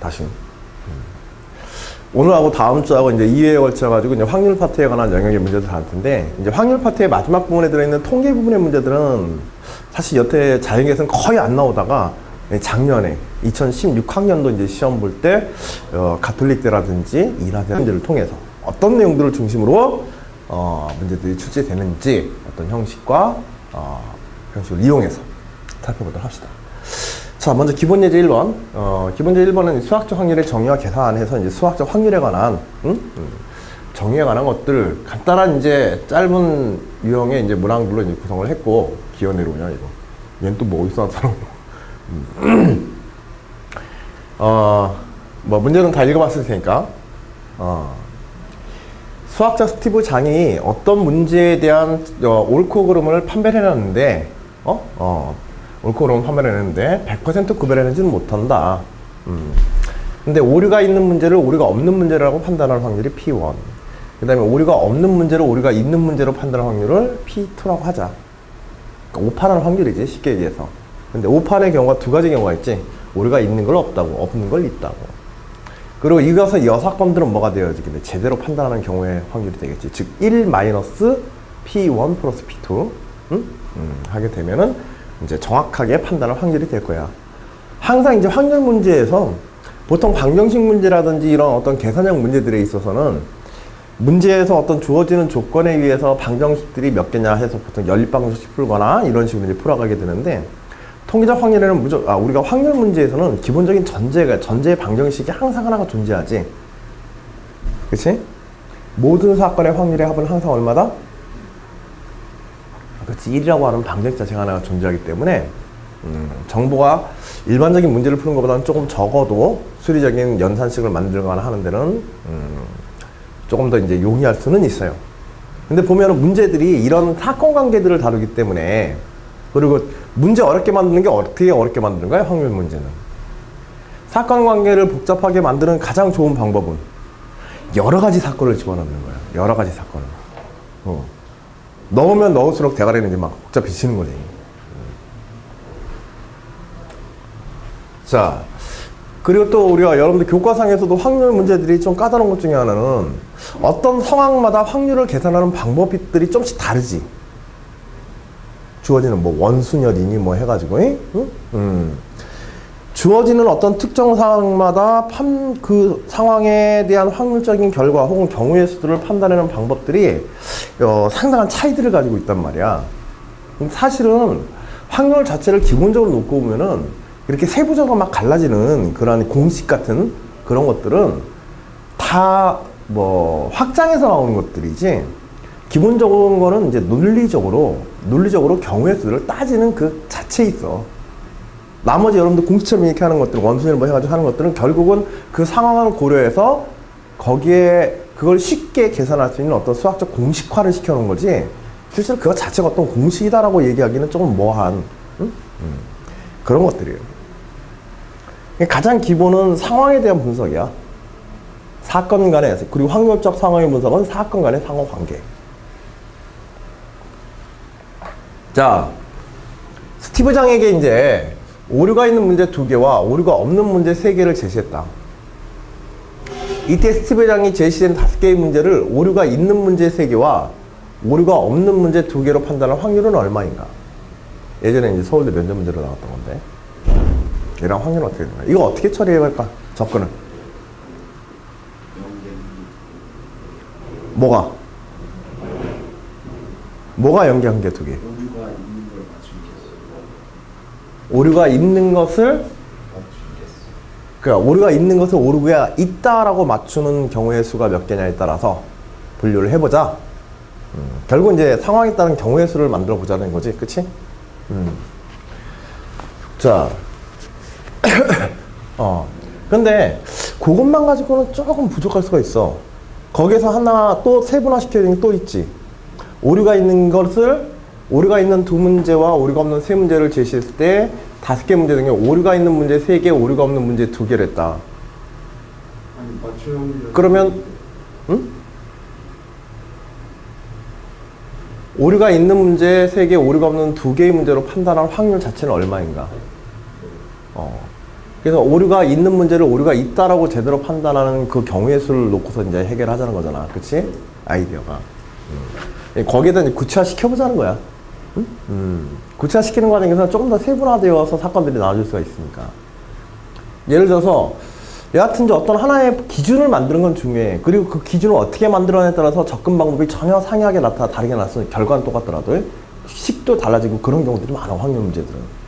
다시. 오늘하고 다음 주하고 이제 2회에 걸쳐가지고 이제 확률 파트에 관한 영역의 문제들 할 텐데, 이제 확률 파트의 마지막 부분에 들어있는 통계 부분의 문제들은 사실 여태 자연계에서는 거의 안 나오다가 작년에 2016학년도 이제 시험 볼 때 가톨릭대라든지 이라대 문제를 통해서 어떤 내용들을 중심으로 문제들이 출제되는지 어떤 형식과 형식을 이용해서 살펴보도록 합시다. 자, 먼저 기본 예제 1번. 기본 예제 1번은 수학적 확률의 정의와 계산해서 이제 수학적 확률에 관한, 정의에 관한 것들, 간단한 이제 짧은 유형의 이제 문항들로 이제 구성을 했고, 기어 내려오냐, 이거. 얘는 또 뭐 어디서 나타나고. 뭐, 문제는 다 읽어봤을 테니까. 수학자 스티브 장이 어떤 문제에 대한 옳고 그름을 판별해 놨는데, 옳고 그름을 판별해 냈는데 100% 구별해내지는 못한다. 근데 오류가 있는 문제를 오류가 없는 문제라고 판단하는 확률이 P1. 그 다음에 오류가 없는 문제를 오류가 있는 문제로 판단하는 확률을 P2라고 하자. 그러니까 오판하는 확률이지, 쉽게 얘기해서. 근데 오판의 경우가 두 가지 경우가 있지. 오류가 있는 걸 없다고, 없는 걸 있다고. 그리고 이어서 이 사건들은 뭐가 되어지겠는데 제대로 판단하는 경우의 확률이 되겠지. 즉 1 마이너스 P1 플러스 P2 하게 되면은 이제 정확하게 판단할 확률이 될 거야. 항상 이제 확률 문제에서 보통 방정식 문제라든지 이런 어떤 계산형 문제들에 있어서는 문제에서 어떤 주어지는 조건에 의해서 방정식들이 몇 개냐 해서 보통 연립방정식 풀거나 이런 식으로 이제 풀어가게 되는데, 통계적 확률에는 우리가 확률 문제에서는 기본적인 전제의 방정식이 항상 하나가 존재하지. 그치? 모든 사건의 확률의 합은 항상 얼마다? 그렇지, 1이라고 하는 방정식 자체가 하나가 존재하기 때문에 정보가 일반적인 문제를 푸는 것보다는 조금 적어도 수리적인 연산식을 만들거나 하는 데는 조금 더 이제 용이할 수는 있어요. 근데 보면은 문제들이 이런 사건 관계들을 다루기 때문에, 그리고 문제 어렵게 만드는 게 어떻게 어렵게 만드는 거야? 확률 문제는. 사건 관계를 복잡하게 만드는 가장 좋은 방법은 여러 가지 사건을 집어넣는 거야. 여러 가지 사건을. 넣으면 넣을수록 대가리는 이제 막 복잡해지는 거지. 자, 그리고 또 우리가 여러분들 교과상에서도 확률 문제들이 좀 까다로운 것 중에 하나는 어떤 상황마다 확률을 계산하는 방법들이 좀씩 다르지. 주어지는 뭐 원수녀리니 뭐 해가지고, 주어지는 어떤 특정 상황마다 그 상황에 대한 확률적인 결과 혹은 경우의 수들을 판단하는 방법들이 상당한 차이들을 가지고 있단 말이야. 사실은 확률 자체를 기본적으로 놓고 보면은 이렇게 세부적으로 막 갈라지는 그런 공식 같은 그런 것들은 다 뭐 확장해서 나오는 것들이지, 기본적인 거는 이제 논리적으로 경우의 수를 따지는 그 자체에 있어. 나머지 여러분들 공식처럼 이렇게 하는 것들, 원순위를 뭐 해가지고 하는 것들은 결국은 그 상황을 고려해서 거기에 그걸 쉽게 계산할 수 있는 어떤 수학적 공식화를 시켜놓은 거지, 실제로 그것 자체가 어떤 공식이다라고 얘기하기는 조금 뭐한 그런 것들이에요. 가장 기본은 상황에 대한 분석이야. 사건 간의, 그리고 확률적 상황의 분석은 사건 간의 상호관계. 자, 스티브 장에게 이제 오류가 있는 문제 2개와 오류가 없는 문제 3개를 제시했다. 이때 스티브 장이 제시된 5개의 문제를 오류가 있는 문제 3개와 오류가 없는 문제 2개로 판단할 확률은 얼마인가? 예전에 이제 서울대 면접 문제로 나왔던 건데, 얘랑 확률은 어떻게 되나? 이거 어떻게 처리해야 할까? 접근은. 뭐가 연계한 게 2개? 오류가 있는 것을 그러니까 오류가 있는 것을 오류가 있다라고 맞추는 경우의 수가 몇 개냐에 따라서 분류를 해보자. 결국 이제 상황에 따른 경우의 수를 만들어 보자는 거지, 그치? 자, 근데 그것만 가지고는 조금 부족할 수가 있어. 거기서 하나 또 세분화 시켜야 되는 게 또 있지. 오류가 있는 2 문제와 오류가 없는 3문제를 제시했을 때 5개 문제 중에 오류가 있는 문제 3개, 오류가 없는 문제 2개를 했다. 아니, 맞춤. 그러면, 오류가 있는 문제 3개, 오류가 없는 2개의 문제로 판단할 확률 자체는 얼마인가? 그래서 오류가 있는 문제를 오류가 있다라고 제대로 판단하는 그 경우의 수를 놓고서 이제 해결하자는 거잖아. 그치? 아이디어가. 거기에다 이제 구체화시켜보자는 거야. 구체화시키는 과정에서 조금 더 세분화되어서 사건들이 나와줄 수가 있으니까. 예를 들어서 여하튼 이제 어떤 하나의 기준을 만드는 건 중요해. 그리고 그 기준을 어떻게 만들어내에 따라서 접근 방법이 전혀 상이하게 다르게 나서 결과는 똑같더라도 식도 달라지고 그런 경우들이 많아, 확률 문제들은.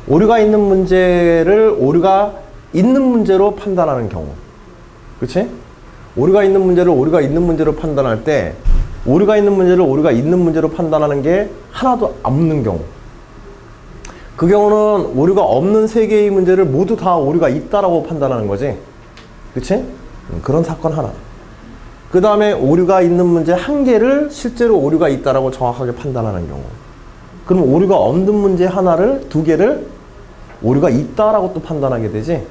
오류가 있는 문제를 오류가 있는 문제로 판단하는 경우. 그치? 오류가 있는 문제를 오류가 있는 문제로 판단할 때 오류가 있는 문제를 오류가 있는 문제로 판단하는 게 하나도 없는 경우. 그 경우는 오류가 없는 세 개의 문제를 모두 다 오류가 있다라고 판단하는 거지. 그치? 그런 사건 하나. 그 다음에 오류가 있는 문제 한 개를 실제로 오류가 있다라고 정확하게 판단하는 경우. 그럼 오류가 없는 문제 하나를, 두 개를 오류가 있다라고 또 판단하게 되지.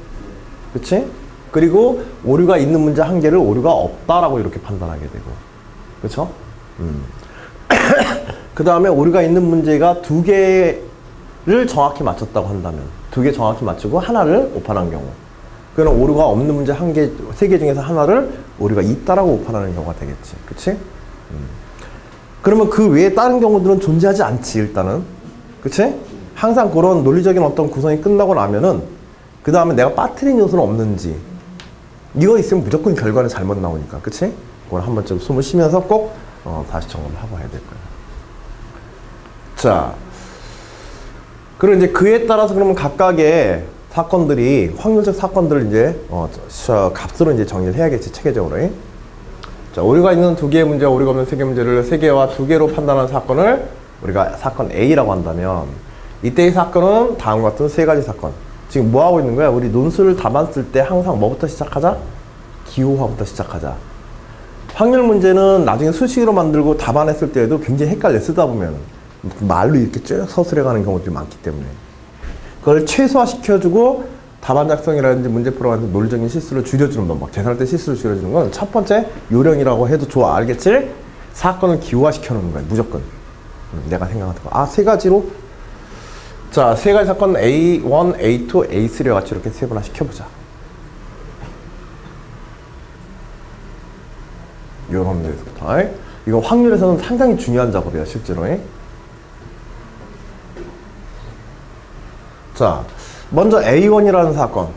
그치? 그리고 오류가 있는 문제 한 개를 오류가 없다라고 이렇게 판단하게 되고. 그쵸? 그 다음에 오류가 있는 문제가 두 개를 정확히 맞췄다고 한다면, 두 개 정확히 맞추고 하나를 오판한 경우. 그는 오류가 없는 문제 한 개, 세 개 중에서 하나를 오류가 있다라고 오판하는 경우가 되겠지. 그치? 그러면 그 외에 다른 경우들은 존재하지 않지, 일단은. 그치? 항상 그런 논리적인 어떤 구성이 끝나고 나면은, 그 다음에 내가 빠뜨린 요소는 없는지, 이거 있으면 무조건 결과는 잘못 나오니까. 그치? 그걸 한 번쯤 숨을 쉬면서 꼭, 다시 점검을 하고 해야 될 거야. 자. 그리고 이제 그에 따라서 그러면 각각의 사건들이, 확률적 사건들을 이제, 값으로 이제 정리를 해야겠지, 체계적으로. 자, 오류가 있는 두 개의 문제와 오류가 없는 세 개의 문제를 세 개와 두 개로 판단하는 사건을 우리가 사건 A라고 한다면, 이때의 사건은 다음과 같은 세 가지 사건. 지금 뭐 하고 있는 거야? 우리 논술을 답안 쓸 때 항상 뭐부터 시작하자? 기호화부터 시작하자. 확률 문제는 나중에 수식으로 만들고 답안했을 때에도 굉장히 헷갈려, 쓰다 보면. 말로 이렇게 쭉 서술해가는 경우들이 많기 때문에. 그걸 최소화시켜주고 답안 작성이라든지 문제 풀어가는 논리적인 실수를 줄여주는 법, 막 계산할 때 실수를 줄여주는 건 첫 번째 요령이라고 해도 좋아. 알겠지? 사건을 기호화시켜 놓는 거야, 무조건. 내가 생각하는 거. 세 가지로. 자, 세 가지 사건 A1, A2, A3와 같이 이렇게 세분화 시켜보자. 요런 데서부터. 이거 확률에서는 상당히 중요한 작업이야, 실제로. 자, 먼저 A1이라는 사건.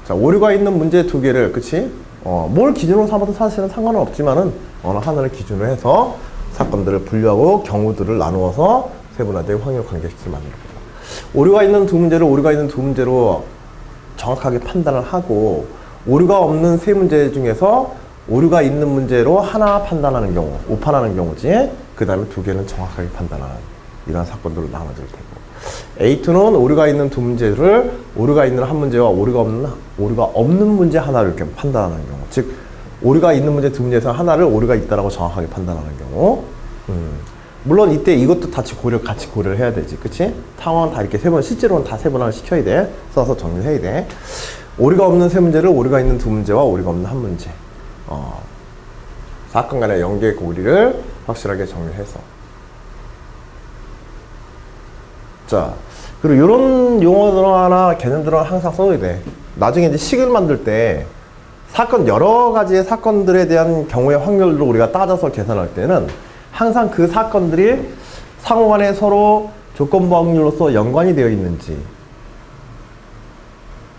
자, 오류가 있는 문제 두 개를, 그치? 뭘 기준으로 삼아도 사실은 상관은 없지만은, 어느 하나를 기준으로 해서 사건들을 분류하고 경우들을 나누어서 세분화된 확률 관계식을 만듭니다. 오류가 있는 두 문제를 오류가 있는 두 문제로 정확하게 판단을 하고, 오류가 없는 세 문제 중에서 오류가 있는 문제로 하나 판단하는 경우, 오판하는 경우지, 그 다음에 두 개는 정확하게 판단하는 이런 사건들로 나눠질 테고. A2는 오류가 있는 두 문제를 오류가 있는 한 문제와 오류가 없는 문제 하나를 이렇게 판단하는 경우. 즉, 오류가 있는 문제 두 문제에서 하나를 오류가 있다라고 정확하게 판단하는 경우. 물론 이때 이것도 같이 고려를 해야 되지. 그치? 상황은 다 이렇게 실제로는 다 세분화를 시켜야 돼. 써서 정리를 해야 돼. 오류가 없는 세 문제를 오류가 있는 두 문제와 오류가 없는 한 문제. 사건 간의 연계 고리를 확실하게 정리해서. 자, 그리고 이런 용어들이나 개념들은 항상 써야 돼. 나중에 이제 식을 만들 때 여러 가지의 사건들에 대한 경우의 확률로 우리가 따져서 계산할 때는 항상 그 사건들이 상호간에 서로 조건부 확률로서 연관이 되어 있는지,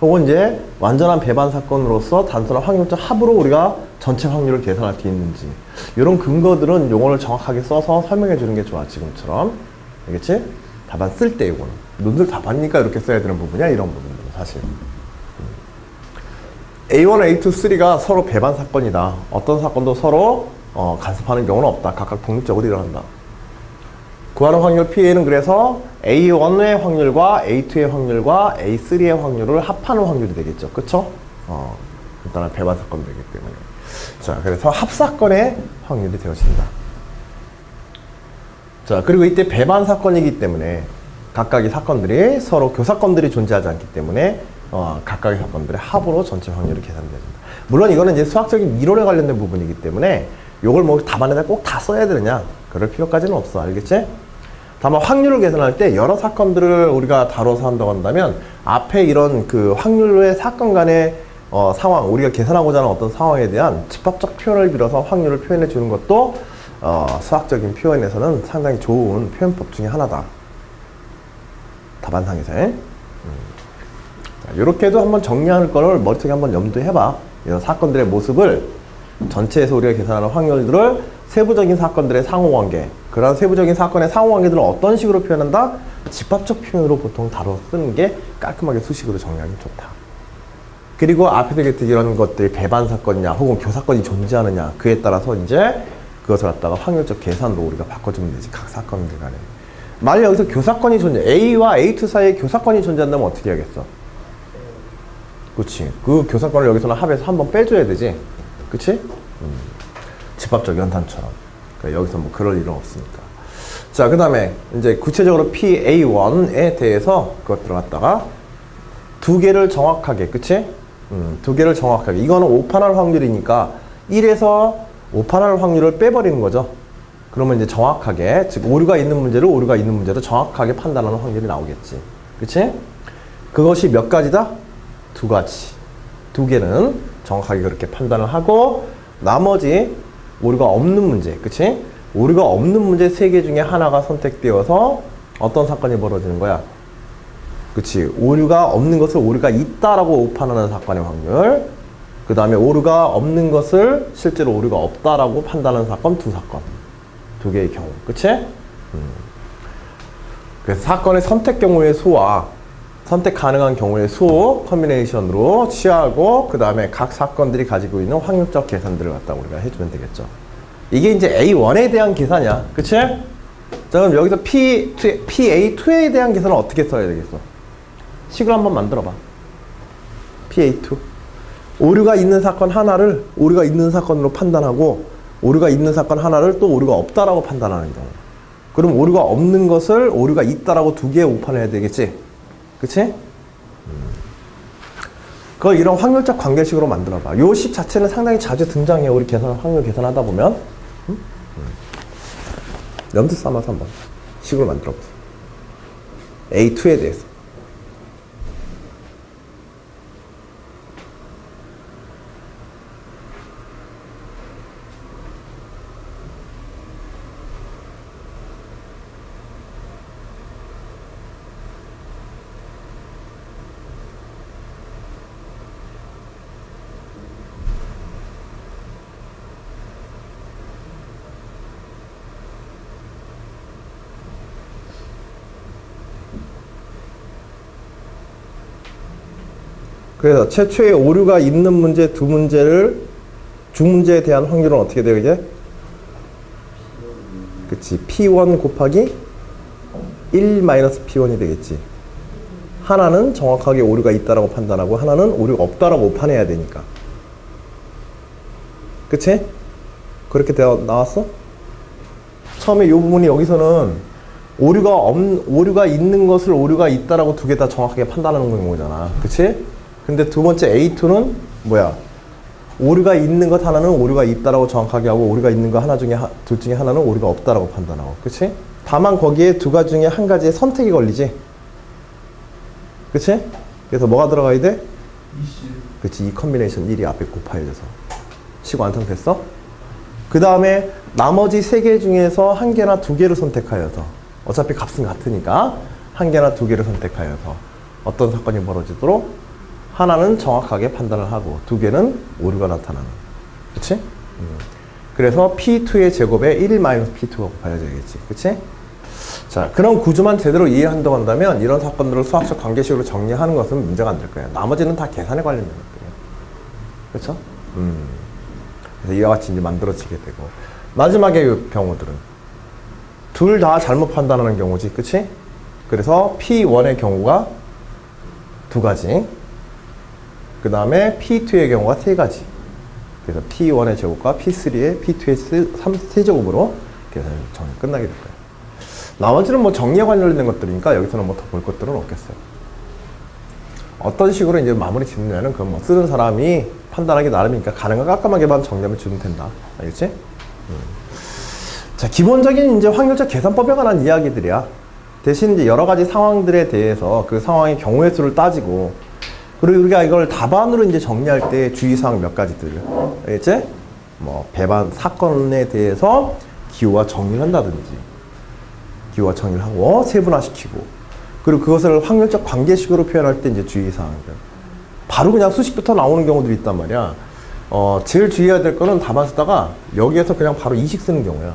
혹은 이제 완전한 배반 사건으로서 단순한 확률적 합으로 우리가 전체 확률을 계산할 수 있는지, 이런 근거들은 용어를 정확하게 써서 설명해 주는 게 좋아, 지금처럼. 알겠지? 답안 쓸 때 이거는. 논술 답안이니까 이렇게 써야 되는 부분이야, 이런 부분들은 사실. A1, A2, 3가 서로 배반 사건이다. 어떤 사건도 서로 간섭하는 경우는 없다. 각각 독립적으로 일어난다. 구하는 확률 P는 그래서 A1의 확률과 A2의 확률과 A3의 확률을 합하는 확률이 되겠죠. 그쵸? 일단은 배반 사건이 되기 때문에. 자, 그래서 합사건의 확률이 되어진다. 자, 그리고 이때 배반 사건이기 때문에 각각의 사건들이 서로 교사건들이 존재하지 않기 때문에 각각의 사건들의 합으로 전체 확률이 계산되어진다. 물론 이거는 이제 수학적인 이론에 관련된 부분이기 때문에 요걸 뭐 답안에다 꼭 다 써야 되느냐? 그럴 필요까지는 없어. 알겠지? 다만 확률을 계산할 때 여러 사건들을 우리가 다뤄서 한다고 한다면 앞에 이런 그 확률의 사건 간의 상황, 우리가 계산하고자 하는 어떤 상황에 대한 집합적 표현을 빌어서 확률을 표현해 주는 것도 수학적인 표현에서는 상당히 좋은 표현법 중에 하나다. 답안상에서. 이렇게도 한번 정리할 거를 머릿속에 한번 염두해봐. 이런 사건들의 모습을 전체에서 우리가 계산하는 확률들을 세부적인 사건들의 상호관계, 그런 세부적인 사건의 상호관계들을 어떤 식으로 표현한다? 집합적 표현으로 보통 다뤄 쓰는 게 깔끔하게 수식으로 정리하기 좋다. 그리고 앞에서 얘기했던 이런 것들이 배반 사건이냐 혹은 교사건이 존재하느냐, 그에 따라서 이제 그것을 갖다가 확률적 계산으로 우리가 바꿔주면 되지, 각 사건들 간에. 만약 여기서 교사건이 A와 A2 사이에 교사건이 존재한다면 어떻게 해야겠어? 그치. 그 교사건을 여기서는 합해서 한번 빼줘야 되지. 그치? 집합적 연산처럼. 그러니까 여기서 뭐 그럴 일은 없으니까. 자, 그 다음에 이제 구체적으로 PA1에 대해서 그것들을 갖다가 두 개를 정확하게, 그치? 두 개를 정확하게. 이거는 오판할 확률이니까 1에서 오판할 확률을 빼버리는 거죠. 그러면 이제 정확하게, 즉 오류가 있는 문제를 오류가 있는 문제로 정확하게 판단하는 확률이 나오겠지. 그치? 그것이 몇 가지다? 두 가지. 두 개는 정확하게 그렇게 판단을 하고, 나머지 오류가 없는 문제, 그치? 오류가 없는 문제 세 개 중에 하나가 선택되어서 어떤 사건이 벌어지는 거야? 그치? 오류가 없는 것을 오류가 있다라고 오판하는 사건의 확률, 그 다음에 오류가 없는 것을 실제로 오류가 없다라고 판단하는 사건 두 사건. 두 개의 경우. 그치? 그래서 사건의 선택 경우의 수와 선택 가능한 경우의 수 컨비네이션으로 취하고, 그 다음에 각 사건들이 가지고 있는 확률적 계산들을 갖다 우리가 해주면 되겠죠. 이게 이제 A1에 대한 계산이야. 그치? 자, 그럼 여기서 PA2에 대한 계산은 어떻게 써야 되겠어? 식을 한번 만들어봐. PA2. 오류가 있는 사건 하나를 오류가 있는 사건으로 판단하고, 오류가 있는 사건 하나를 또 오류가 없다라고 판단하는 경우. 그럼 오류가 없는 것을 오류가 있다라고 두 개 오판해야 되겠지? 그치? 그걸 이런 확률적 관계식으로 만들어봐. 요 식 자체는 상당히 자주 등장해. 우리 확률 계산하다 보면. 염두 삼아서 한번 식으로 만들어보세요. A2에 대해서. 그래서 최초의 오류가 있는 문제 두 문제를 중문제에 대한 확률은 어떻게 되게? 그치. P1 곱하기 1 마이너스 P1이 되겠지. 하나는 정확하게 오류가 있다라고 판단하고 하나는 오류가 없다라고 오판해야 되니까. 그치? 그렇게 나왔어? 처음에 이 부분이 여기서는 오류가 있는 것을 오류가 있다라고 두 개 다 정확하게 판단하는 거잖아. 그치? 근데 두 번째 A2는 뭐야? 오류가 있는 것 하나는 오류가 있다라고 정확하게 하고, 오류가 있는 거 둘 중에 하나는 오류가 없다라고 판단하고. 그치? 다만 거기에 두 가지 중에 한 가지의 선택이 걸리지. 그치? 그래서 뭐가 들어가야 돼? 그치. 이 컨비네이션 1이 앞에 곱하여져서. 식 완성됐어? 그 다음에 나머지 세 개 중에서 한 개나 두 개를 선택하여서, 어차피 값은 같으니까 한 개나 두 개를 선택하여서 어떤 사건이 벌어지도록 하나는 정확하게 판단을 하고 두 개는 오류가 나타나는. 그치? 그래서 P2의 제곱에 1-P2가 곱해져야겠지. 그치? 자, 그런 구조만 제대로 이해한다고 한다면 이런 사건들을 수학적 관계식으로 정리하는 것은 문제가 안 될 거예요. 나머지는 다 계산에 관련된 것들이에요. 그렇죠? 그래서 이와 같이 이제 만들어지게 되고, 마지막의 경우들은 둘 다 잘못 판단하는 경우지. 그치? 그래서 P1의 경우가 두 가지, 그 다음에 P2의 경우가 세 가지. 그래서 P1의 제곱과 P2의 세제곱으로 계산이 끝나게 될 거예요. 나머지는 뭐 정리에 관련된 것들이니까 여기서는 뭐 더 볼 것들은 없겠어요. 어떤 식으로 이제 마무리 짓느냐는 그건 뭐 쓰는 사람이 판단하기 나름이니까 가능한 깔끔하게만 정리하면 주면 된다. 알겠지? 자, 기본적인 이제 확률적 계산법에 관한 이야기들이야. 대신 이제 여러 가지 상황들에 대해서 그 상황의 경우의 수를 따지고, 그리고 우리가 이걸 답안으로 이제 정리할 때 주의사항 몇 가지들. 알겠지? 뭐, 배반 사건에 대해서 기호와 정의를 한다든지, 기호와 정의를 하고 세분화시키고, 그리고 그것을 확률적 관계식으로 표현할 때 이제 주의사항들. 바로 그냥 수식부터 나오는 경우들이 있단 말이야. 제일 주의해야 될 거는 답안 쓰다가 여기에서 그냥 바로 이식 쓰는 경우야.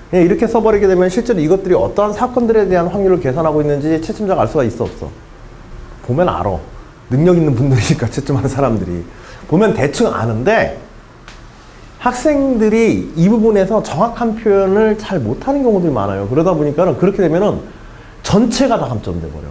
그냥 이렇게 써버리게 되면 실제로 이것들이 어떠한 사건들에 대한 확률을 계산하고 있는지 채점자가 알 수가 있어, 없어? 보면 알아. 능력 있는 분들이니까, 채점하는 사람들이. 보면 대충 아는데, 학생들이 이 부분에서 정확한 표현을 잘 못하는 경우들이 많아요. 그러다 보니까 그렇게 되면은 전체가 다 감점돼 버려.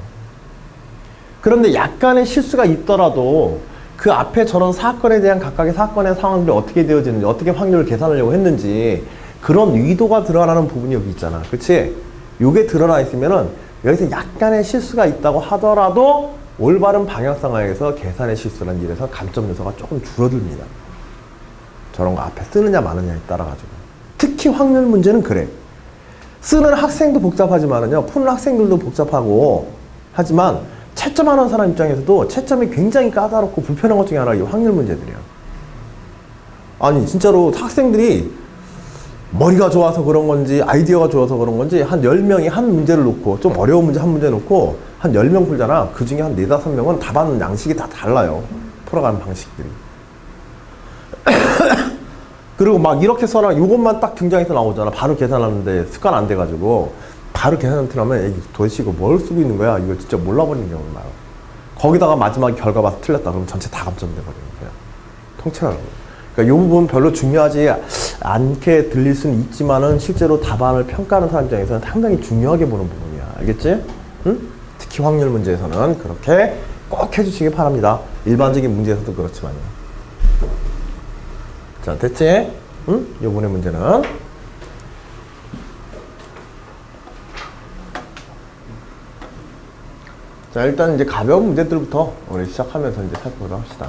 그런데 약간의 실수가 있더라도 그 앞에 저런 사건에 대한 각각의 사건의 상황들이 어떻게 되어지는지, 어떻게 확률을 계산하려고 했는지, 그런 의도가 드러나는 부분이 여기 있잖아. 그치? 요게 드러나 있으면은 여기서 약간의 실수가 있다고 하더라도 올바른 방향성하에서 계산의 실수라는 일에서 감점 요소가 조금 줄어듭니다. 저런 거 앞에 쓰느냐 마느냐에 따라 가지고. 특히 확률 문제는 그래. 쓰는 학생도 복잡하지만은요, 푸는 학생들도 복잡하고 하지만 채점하는 사람 입장에서도 채점이 굉장히 까다롭고 불편한 것 중에 하나가 이 확률 문제들이야. 아니 진짜로 학생들이 머리가 좋아서 그런 건지 아이디어가 좋아서 그런 건지 한 10명이 한 문제를 놓고, 좀 어려운 문제 한 문제 놓고 한 10명 풀잖아. 그 중에 한 4, 5명은 답안 양식이 다 달라요. 풀어가는 방식들이. 그리고 막 이렇게 써라, 이것만 딱 등장해서 나오잖아. 바로 계산하는데 습관 안 돼가지고 바로 계산하면 틀으면 도대체 이거 뭘 쓰고 있는 거야? 이거 진짜 몰라버리는 경우가 많아. 거기다가 마지막에 결과 봐서 틀렸다 그러면 전체 다 감점돼 버리는 거야. 통째로. 그러니까 이 부분 별로 중요하지 않게 들릴 수는 있지만은 실제로 답안을 평가하는 사람 입장에서는 상당히 중요하게 보는 부분이야. 알겠지? 응? 특히 확률 문제에서는 그렇게 꼭 해주시기 바랍니다. 일반적인 문제에서도 그렇지만요. 자, 됐지? 응? 요번에 문제는 자, 일단 이제 가벼운 문제들부터 우리 시작하면서 이제 살펴보도록 합시다.